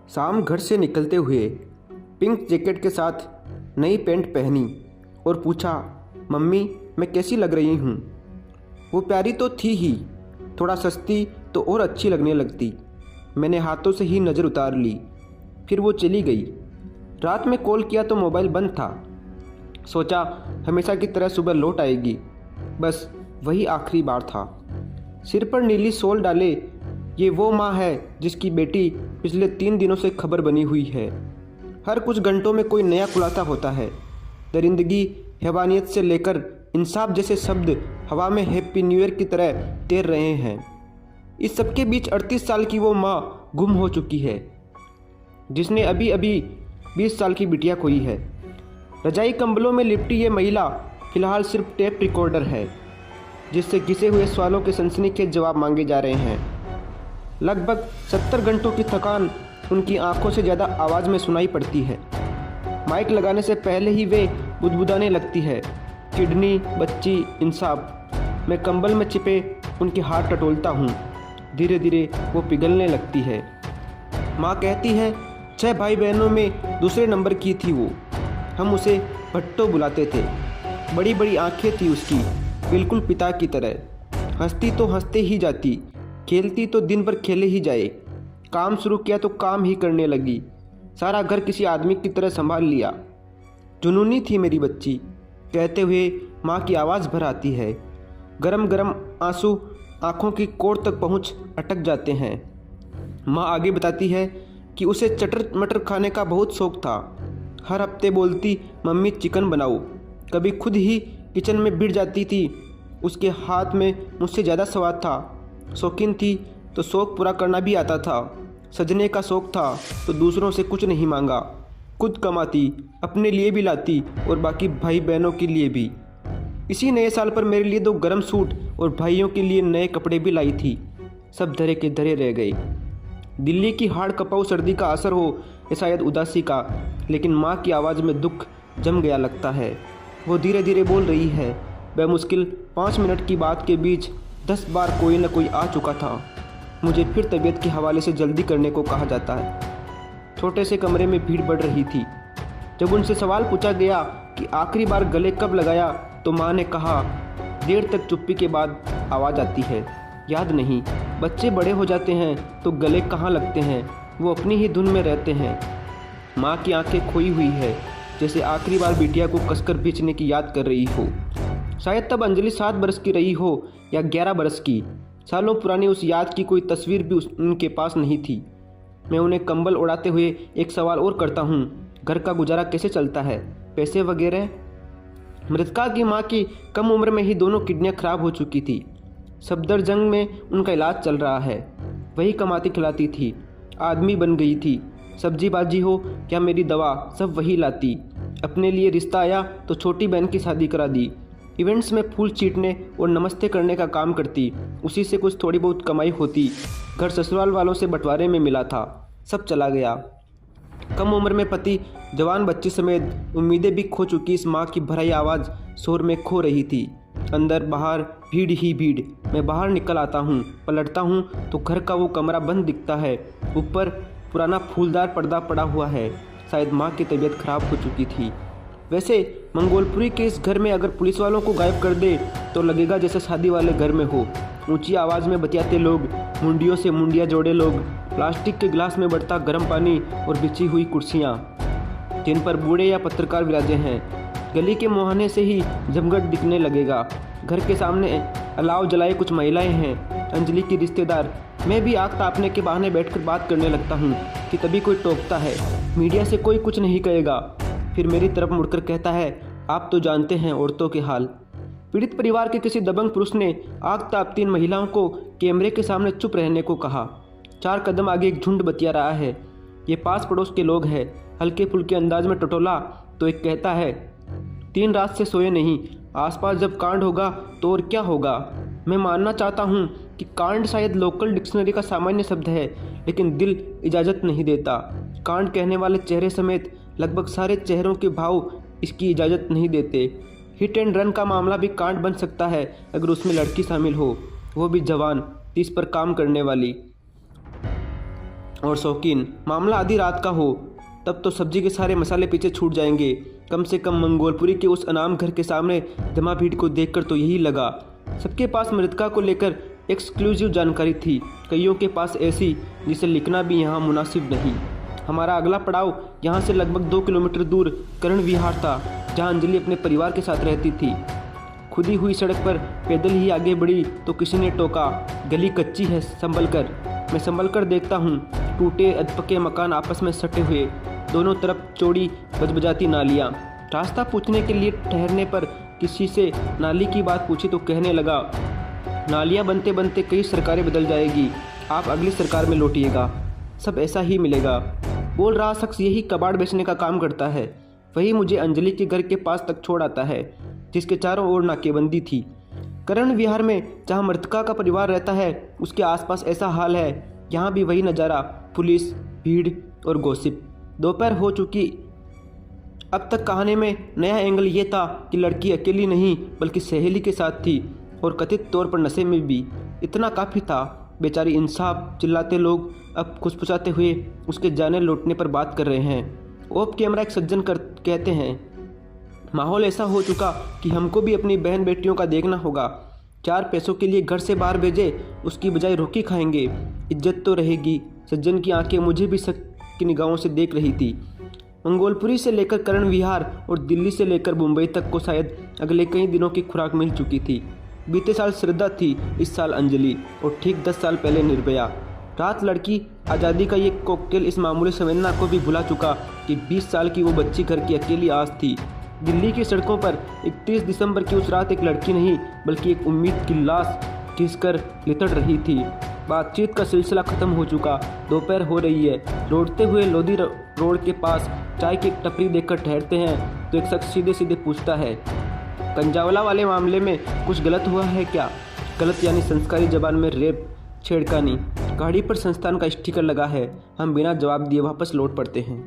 शाम घर से निकलते हुए पिंक जैकेट के साथ नई पैंट पहनी और पूछा, मम्मी मैं कैसी लग रही हूँ। वो प्यारी तो थी ही, थोड़ा सस्ती तो और अच्छी लगने लगती। मैंने हाथों से ही नज़र उतार ली, फिर वो चली गई। रात में कॉल किया तो मोबाइल बंद था। सोचा हमेशा की तरह सुबह लौट आएगी, बस वही आखिरी बार था। सिर पर नीली शॉल डाले ये वो माँ है जिसकी बेटी पिछले 3 दिनों से खबर बनी हुई है। हर कुछ घंटों में कोई नया खुलासा होता है। दरिंदगी, हैवानियत से लेकर इंसाफ जैसे शब्द हवा में हैप्पी न्यू ईयर की तरह तैर रहे हैं। इस सबके बीच 38 साल की वो माँ गुम हो चुकी है, जिसने अभी अभी 20 साल की बिटिया खोई है। रजाई कंबलों में लिपटी ये महिला फिलहाल सिर्फ टेप रिकॉर्डर है, जिससे घिसे हुए सवालों के सनसनीखेज जवाब मांगे जा रहे हैं। लगभग 70 घंटों की थकान उनकी आंखों से ज़्यादा आवाज़ में सुनाई पड़ती है। माइक लगाने से पहले ही वे बुदबुदाने लगती है, किडनी, बच्ची, इंसाफ। मैं कंबल में छिपे उनके हाथ टटोलता हूँ। धीरे धीरे वो पिघलने लगती है। माँ कहती है 6 भाई बहनों में दूसरे नंबर की थी वो। हम उसे भट्टो बुलाते थे। बड़ी बड़ी आंखें थी उसकी, बिल्कुल पिता की तरह। हंसती तो हंसते ही जाती, खेलती तो दिन भर खेले ही जाए। काम शुरू किया तो काम ही करने लगी। सारा घर किसी आदमी की तरह संभाल लिया। जुनूनी थी मेरी बच्ची, कहते हुए माँ की आवाज़ भर आती है। गरम गरम आंसू आँखों की कोर तक पहुँच अटक जाते हैं। माँ आगे बताती है कि उसे चटर मटर खाने का बहुत शौक़ था। हर हफ्ते बोलती, मम्मी चिकन बनाओ। कभी खुद ही किचन में भिड़ जाती थी। उसके हाथ में मुझसे ज़्यादा स्वाद था। शौकीन थी तो शौक़ पूरा करना भी आता था। सजने का शौक़ था तो दूसरों से कुछ नहीं मांगा। खुद कमाती, अपने लिए भी लाती और बाकी भाई बहनों के लिए भी। इसी नए साल पर मेरे लिए 2 गर्म सूट और भाइयों के लिए नए कपड़े भी लाई थी। सब धरे के धरे रह गए। दिल्ली की हाड़ कपाऊ सर्दी का असर हो या शायद उदासी का, लेकिन माँ की आवाज़ में दुख जम गया लगता है। वो धीरे धीरे बोल रही है। वह मुश्किल 5 मिनट की बात के बीच 10 बार कोई न कोई आ चुका था। मुझे फिर तबीयत के हवाले से जल्दी करने को कहा जाता है। छोटे से कमरे में भीड़ बढ़ रही थी। जब उनसे सवाल पूछा गया कि आखिरी बार गले कब लगाया, तो माँ ने कहा, देर तक चुप्पी के बाद आवाज़ आती है, याद नहीं। बच्चे बड़े हो जाते हैं तो गले कहाँ लगते हैं, वो अपनी ही धुन में रहते हैं। माँ की आंखें खोई हुई है, जैसे आखिरी बार बिटिया को कसकर बेचने की याद कर रही हो। शायद तब अंजलि 7 बरस की रही हो या 11 बरस की। सालों पुरानी उस याद की कोई तस्वीर भी उनके पास नहीं थी। मैं उन्हें कंबल उड़ाते हुए एक सवाल और करता हूँ, घर का गुजारा कैसे चलता है, पैसे वगैरह? मृतका की माँ की कम उम्र में ही दोनों किडनियाँ खराब हो चुकी थी। सफदरजंग में उनका इलाज चल रहा है। वही कमाती खिलाती थी, आदमी बन गई थी। सब्जी बाजी हो क्या मेरी दवा, सब वही लाती। अपने लिए रिश्ता आया तो छोटी बहन की शादी करा दी। इवेंट्स में फूल चीटने और नमस्ते करने का काम करती। उसी से कुछ थोड़ी बहुत कमाई होती। घर ससुराल वालों से बंटवारे में मिला था, सब चला गया। कम उम्र में पति, जवान बच्ची समेत उम्मीदें भी खो चुकी इस माँ की भराई आवाज़ शोर में खो रही थी। अंदर बाहर भीड़ ही भीड़। मैं बाहर निकल आता हूँ, पलटता हूँ तो घर का वो कमरा बंद दिखता है। ऊपर पुराना फूलदार पर्दा पड़ा हुआ है। शायद माँ की तबीयत खराब हो चुकी थी। वैसे मंगोलपुरी के इस घर में अगर पुलिस वालों को गायब कर दे तो लगेगा जैसे शादी वाले घर में हो। ऊंची आवाज़ में बतियाते लोग, मुंडियों से मुंडियाँ जोड़े लोग, प्लास्टिक के गिलास में बढ़ता गर्म पानी और बिछी हुई कुर्सियाँ जिन पर बूढ़े या पत्रकार विराजे हैं। गली के मुहाने से ही जमघट दिखने लगेगा। घर के सामने अलाव जलाए कुछ महिलाएं हैं, अंजलि की रिश्तेदार। मैं भी आग तापने के बहाने बैठकर बात करने लगता हूँ कि तभी कोई टोकता है, मीडिया से कोई कुछ नहीं कहेगा। फिर मेरी तरफ मुड़कर कहता है, आप तो जानते हैं औरतों के हाल। पीड़ित परिवार के किसी दबंग पुरुष ने आग तापती इन महिलाओं को कैमरे के सामने चुप रहने को कहा। 4 कदम आगे एक झुंड बतिया रहा है। ये पास पड़ोस के लोग हैं। हल्के फुल्के अंदाज में टटोला तो एक कहता है, 3 रात से सोए नहीं, आसपास जब कांड होगा तो और क्या होगा। मैं मानना चाहता हूँ कि कांड शायद लोकल डिक्शनरी का सामान्य शब्द है, लेकिन दिल इजाज़त नहीं देता। कांड कहने वाले चेहरे समेत लगभग सारे चेहरों के भाव इसकी इजाज़त नहीं देते। हिट एंड रन का मामला भी कांड बन सकता है अगर उसमें लड़की शामिल हो, वो भी जवान, 30 पर काम करने वाली। और शौकीन मामला आधी रात का हो तब तो सब्जी के सारे मसाले पीछे छूट जाएंगे। कम से कम मंगोलपुरी के उस अनाम घर के सामने जमा भीड़ को देखकर तो यही लगा। सबके पास मृतका को लेकर एक्सक्लूसिव जानकारी थी, कईयों के पास ऐसी जिसे लिखना भी यहाँ मुनासिब नहीं। हमारा अगला पड़ाव यहाँ से लगभग 2 किलोमीटर दूर कर्ण विहार था, जहाँ अंजलि अपने परिवार के साथ रहती थी। खुदी हुई सड़क पर पैदल ही आगे बढ़ी तो किसी ने टोका, गली कच्ची है, संभल कर। मैं संभल कर देखता हूँ, टूटे अधपके मकान आपस में सटे हुए, दोनों तरफ चौड़ी बजबजाती नालियाँ। रास्ता पूछने के लिए ठहरने पर किसी से नाली की बात पूछी तो कहने लगा, नालियाँ बनते बनते कई सरकारें बदल जाएगी, आप अगली सरकार में लौटिएगा, सब ऐसा ही मिलेगा। बोल रहा शख्स यही कबाड़ बेचने का काम करता है, वही मुझे अंजलि के घर के पास तक छोड़ आता है, जिसके चारों ओर नाकेबंदी थी। कर्ण विहार में जहाँ मृतका का परिवार रहता है उसके आसपास ऐसा हाल है, यहाँ भी वही नज़ारा, पुलिस, भीड़ और गॉसिप। दोपहर हो चुकी। अब तक कहानी में नया एंगल ये था कि लड़की अकेली नहीं बल्कि सहेली के साथ थी और कथित तौर पर नशे में भी। इतना काफ़ी था। बेचारी इंसाफ चिल्लाते लोग अब खुशपुचाते हुए उसके जाने लौटने पर बात कर रहे हैं। ऑफ कैमरा एक सज्जन कहते हैं, माहौल ऐसा हो चुका कि हमको भी अपनी बहन बेटियों का देखना होगा। 4 पैसों के लिए घर से बाहर भेजे, उसकी बजाय रोकी खाएंगे, इज्जत तो रहेगी। सज्जन की आंखें मुझे भी शक की निगाहों से देख रही थी। मंगोलपुरी से लेकर कर्ण विहार और दिल्ली से लेकर मुंबई तक को शायद अगले कई दिनों की खुराक मिल चुकी थी। बीते साल श्रद्धा थी, इस साल अंजलि और ठीक 10 साल पहले निर्भया। रात लड़की आज़ादी का ये कॉकटेल इस मामूली संवेदना को भी भुला चुका कि 20 साल की वो बच्ची घर की अकेली आस थी। दिल्ली की सड़कों पर 31 दिसंबर की उस रात एक लड़की नहीं बल्कि एक उम्मीद की लाश घिसकर लिथड़ रही थी। बातचीत का सिलसिला खत्म हो चुका। दोपहर हो रही है। लौटते हुए लोधी रोड के पास चाय की एक टपरी देखकर ठहरते हैं तो एक शख्स सीधे सीधे पूछता है, कंजावला वाले मामले में कुछ गलत हुआ है क्या? गलत यानी संस्कारी जबान में रेप, छेड़खानी। गाड़ी पर संस्थान का स्टिकर लगा है। हम बिना जवाब दिए वापस लौट पड़ते हैं।